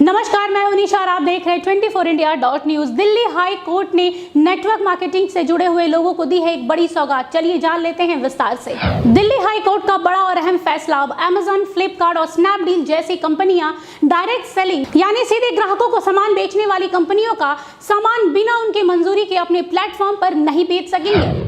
नमस्कार, मैं हूं निशा और आप देख रहे हैं 24india.news। दिल्ली हाई कोर्ट ने नेटवर्क मार्केटिंग से जुड़े हुए लोगों को दी है एक बड़ी सौगात। चलिए जान लेते हैं विस्तार से। दिल्ली हाई कोर्ट का बड़ा और अहम फैसला। अब अमेजन, फ्लिपकार्ट और स्नैपडील जैसी कंपनियां डायरेक्ट सेलिंग यानी सीधे ग्राहकों को सामान बेचने वाली कंपनियों का सामान बिना उनकी मंजूरी के अपने प्लेटफॉर्म पर नहीं बेच सकेंगे।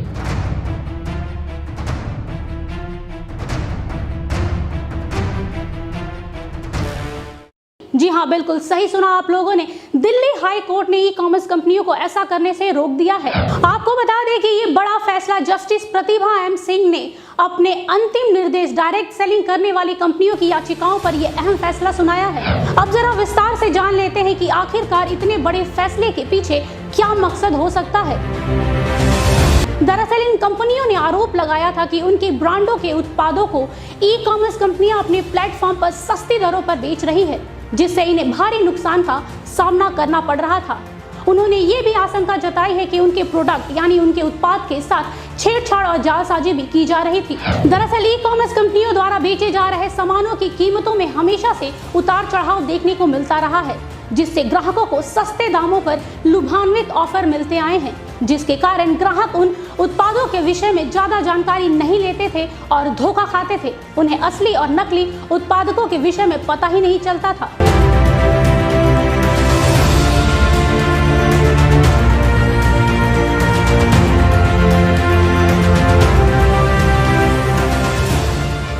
जी हाँ, बिल्कुल सही सुना आप लोगों ने। दिल्ली हाई कोर्ट ने ई कॉमर्स कंपनियों को ऐसा करने से रोक दिया है। आपको बता दें कि ये बड़ा फैसला जस्टिस प्रतिभा एम सिंह ने अपने अंतिम निर्देश डायरेक्ट सेलिंग करने वाली कंपनियों की याचिकाओं पर यह अहम फैसला सुनाया है। अब जरा विस्तार से जान लेते हैं कि आखिरकार इतने बड़े फैसले के पीछे क्या मकसद हो सकता है। दरअसल इन कंपनियों ने आरोप लगाया था कि उनकी ब्रांडों के उत्पादों को ई कॉमर्स कंपनियां अपने प्लेटफॉर्म पर सस्ती दरों पर बेच रही है, जिससे इन्हें भारी नुकसान का सामना करना पड़ रहा था। उन्होंने ये भी आशंका जताई है कि उनके प्रोडक्ट यानी उनके उत्पाद के साथ छेड़छाड़ और जालसाजी भी की जा रही थी। दरअसल ई कॉमर्स कंपनियों द्वारा बेचे जा रहे सामानों की कीमतों में हमेशा से उतार चढ़ाव देखने को मिलता रहा है, जिससे ग्राहकों को सस्ते दामों पर लुभान्वित ऑफर मिलते आए हैं, जिसके कारण ग्राहक उन उत्पादों के विषय में ज्यादा जानकारी नहीं लेते थे और धोखा खाते थे। उन्हें असली और नकली उत्पादकों के विषय में पता ही नहीं चलता था।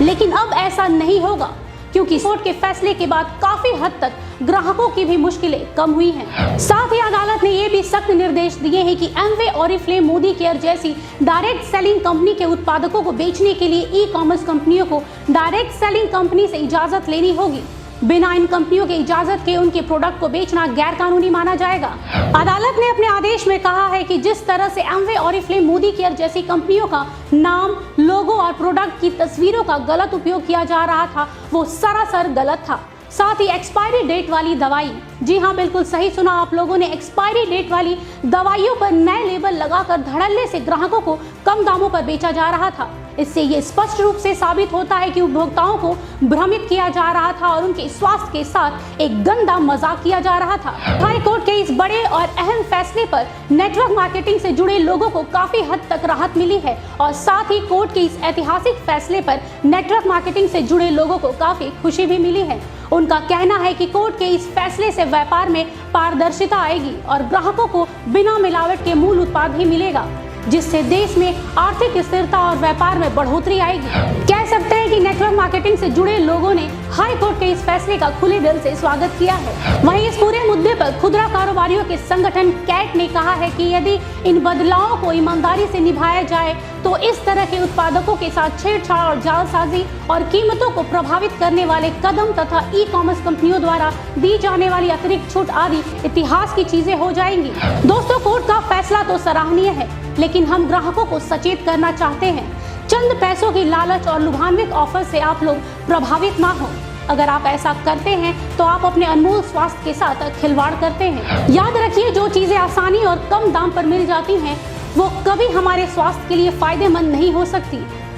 लेकिन अब ऐसा नहीं होगा, क्योंकि कोर्ट के फैसले के बाद काफी हद तक ग्राहकों की भी मुश्किलें कम हुई हैं। साथ ही अदालत ने ये भी सख्त निर्देश दिए हैं कि एमवे, ऑरिफ्लेम, मोदी केयर जैसी डायरेक्ट सेलिंग कंपनी के उत्पादकों को बेचने के लिए ई कॉमर्स कंपनियों को डायरेक्ट सेलिंग कंपनी से इजाजत लेनी होगी। बिना इन कंपनियों के इजाजत के उनके प्रोडक्ट को बेचना गैर कानूनी माना जाएगा। अदालत ने अपने आदेश में कहा है कि जिस तरह से एमवे, ऑरिफ्लेम, मोदी केयर जैसी कंपनियों का नाम, लोगो और प्रोडक्ट की तस्वीरों का गलत उपयोग किया जा रहा था, वो सरासर गलत था। साथ ही एक्सपायरी डेट वाली दवाई, जी हाँ बिल्कुल सही सुना आप लोगों ने, एक्सपायरी डेट वाली दवाइयों पर नए लेबल लगाकर धड़ल्ले से ग्राहकों को कम दामों पर बेचा जा रहा था। इससे ये स्पष्ट रूप से साबित होता है कि उपभोक्ताओं को भ्रमित किया जा रहा था और उनके स्वास्थ्य के साथ एक गंदा मजाक किया जा रहा था। हाई कोर्ट के इस बड़े और अहम फैसले पर नेटवर्क मार्केटिंग से जुड़े लोगों को काफी हद तक राहत मिली है और साथ ही कोर्ट के इस ऐतिहासिक फैसले पर नेटवर्क मार्केटिंग से जुड़े लोगों को काफी खुशी भी मिली है। उनका कहना है कि कोर्ट के इस फैसले से व्यापार में पारदर्शिता आएगी और ग्राहकों को बिना मिलावट के मूल उत्पाद ही मिलेगा, जिससे देश में आर्थिक स्थिरता और व्यापार में बढ़ोतरी आएगी। कह सकते हैं कि नेटवर्क मार्केटिंग से जुड़े लोगों ने हाई कोर्ट के इस फैसले का खुले दिल से स्वागत किया है। वहीं इस पूरे मुद्दे पर खुदरा कारोबारियों के संगठन कैट ने कहा है कि यदि इन बदलावों को ईमानदारी से निभाया जाए तो इस तरह के उत्पादकों के साथ छेड़छाड़ और जालसाजी और कीमतों को प्रभावित करने वाले कदम तथा ई कॉमर्स कंपनियों द्वारा दी जाने वाली अतिरिक्त छूट आदि इतिहास की चीजें हो जाएंगी। दोस्तों, कोर्ट का फैसला तो सराहनीय है, लेकिन हम ग्राहकों को सचेत करना चाहते हैं। चंद पैसों की लालच और लुभान्वित ऑफर से आप लोग प्रभावित ना हो। अगर आप ऐसा करते हैं तो आप अपने अनमोल स्वास्थ्य के साथ खिलवाड़ करते हैं। याद रखिए, जो चीजें आसानी और कम दाम पर मिल जाती हैं वो कभी हमारे स्वास्थ्य के लिए फायदेमंद नहीं हो सकती।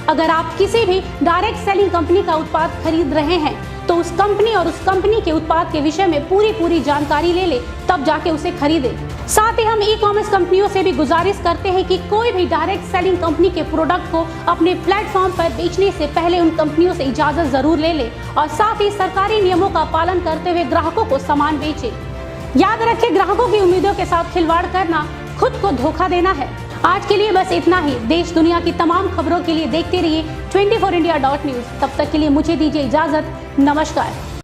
अगर आप किसी भी डायरेक्ट सेलिंग कंपनी का उत्पाद खरीद रहे हैं तो उस कंपनी और उस कंपनी के उत्पाद के विषय में पूरी जानकारी ले ले, तब जाके उसे खरीदें। साथ ही हम ई कॉमर्स कंपनियों से भी गुजारिश करते हैं कि कोई भी डायरेक्ट सेलिंग कंपनी के प्रोडक्ट को अपने प्लेटफॉर्म पर बेचने से पहले उन कंपनियों से इजाजत जरूर ले ले और साथ ही सरकारी नियमों का पालन करते हुए ग्राहकों को सामान बेचे। याद रखें, ग्राहकों की उम्मीदों के साथ खिलवाड़ करना खुद को धोखा देना है। आज के लिए बस इतना ही। देश दुनिया की तमाम खबरों के लिए देखते रहिए 24india.news। तब तक के लिए मुझे दीजिए इजाजत। नमस्कार।